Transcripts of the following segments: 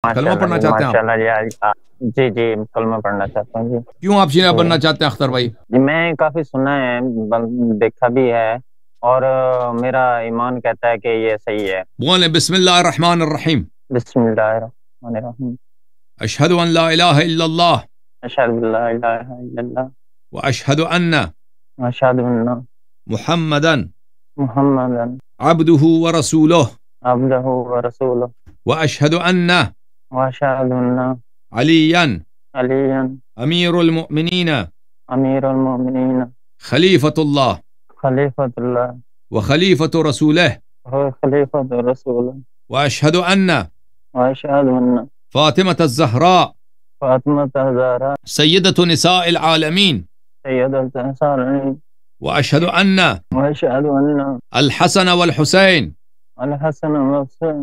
कलमा माशाल्लाह पढ़ना जी, चाहते हैं आप? माशाल्लाह जी। जी जी, कलमा पढ़ना चाहता हूँ जी। क्यों आप शीना बनना तो चाहते हैं अख्तर भाई? जी मैं काफी सुना है, देखा भी है, और मेरा ईमान कहता है कि ये सही है। बोले बिस्मिल्लाह रहमान रहीम। बिस्मिल्लाहिर्रहमानिर्रहीम। अशहदु अन ला इलाहा इल्लल्लाह अशहदु अल्ला इलाहा इल्लल्लाह व अशहदु अन्ना व अशहदु अन्ना मुहम्मदन मुहम्मदन अब्दुहु व रसूलुहु अब्दुहु व रसूलुहु व अशहदु अन्ना व अशहदु अन्ना अलियन अलिय्यन अमीरुल मुमिनीन अमीरुल मोमिनीन खलीफतुल्लाह खलीफतुल्लाह व खलीफतु रसूलिह व खलीफतु रसूलिह व अशहदु अन्ना व अशहदु अन्ना फातिमत ज़हरा फातिमा ज़हरा सय्यदतु निसाइल आलमीन सय्यदतुल सालिहीन व अशहदु अन्ना व अशहदु अन्ना अल हसन वल हुसैन अल हसन व हुसैन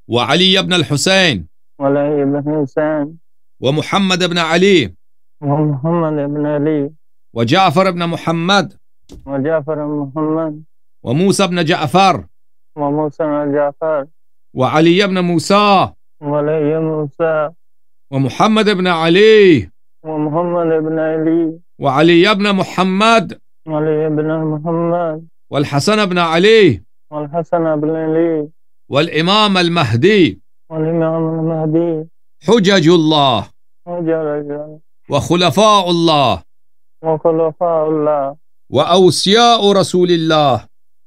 व अली इब्न अल हुसैन व अली इब्न हुसैन व मुहम्मद इब्न अली व मुहम्मद इब्न अली व जाफर इब्न मुहम्मद व जाफर इब्न मुहम्मद व मूसा इब्न जाफर व मूसा इब्न जाफर व अली इब्न मूसा व अली इब्न मूसा व मुहम्मद इब्न अली व मुहम्मद इब्न अली व अली इब्न मुहम्मद व अली इब्न मुहम्मद वल हसन इब्न अली वल हसन इब्न अली वल इमाम अल महदी वल इमाम अल महदी हुज्जजुल्लाह हुज्जतुल्लाह व खुलफाउल्लाह व खुलफाउल्लाह व औसियाउ रसूलिल्लाह।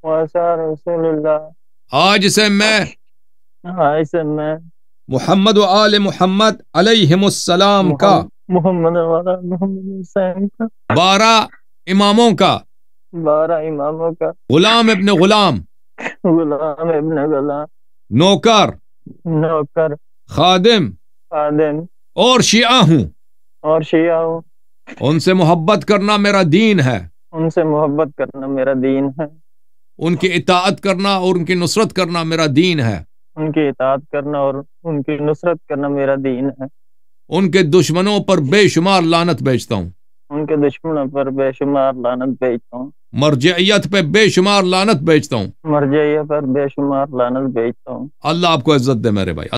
व असार रसूलुल्लाह। आज से मैं ऐसे मैं मोहम्मद व आले मोहम्मद अलैहिमुस्सलाम का मोहम्मद वाला मोहम्मद हुसैन का 12 इमामों का 12 इमामों का गुलाम इब्न गुलाम गुलाम इब्न गुलाम नौकर नौकर खादिम खादिम और शिया हूँ। और शिया हूँ। उनसे मोहब्बत करना मेरा दीन है, उनसे मोहब्बत करना मेरा दीन है। उनकी इताअत करना और उनकी नुसरत करना मेरा दीन है। उनकी इताअत करना और उनकी नुसरत करना मेरा दीन है। उनके दुश्मनों पर बेशुमार लानत भेजता हूँ। उनके दुश्मनों पर बेशुमार लानत भेजता हूँ। मरजियत पे बेशुमार लानत भेजता हूँ। मरजियत पर बेशुमार लानत भेजता हूँ। अल्लाह आपको इज्जत दे मेरे भाई।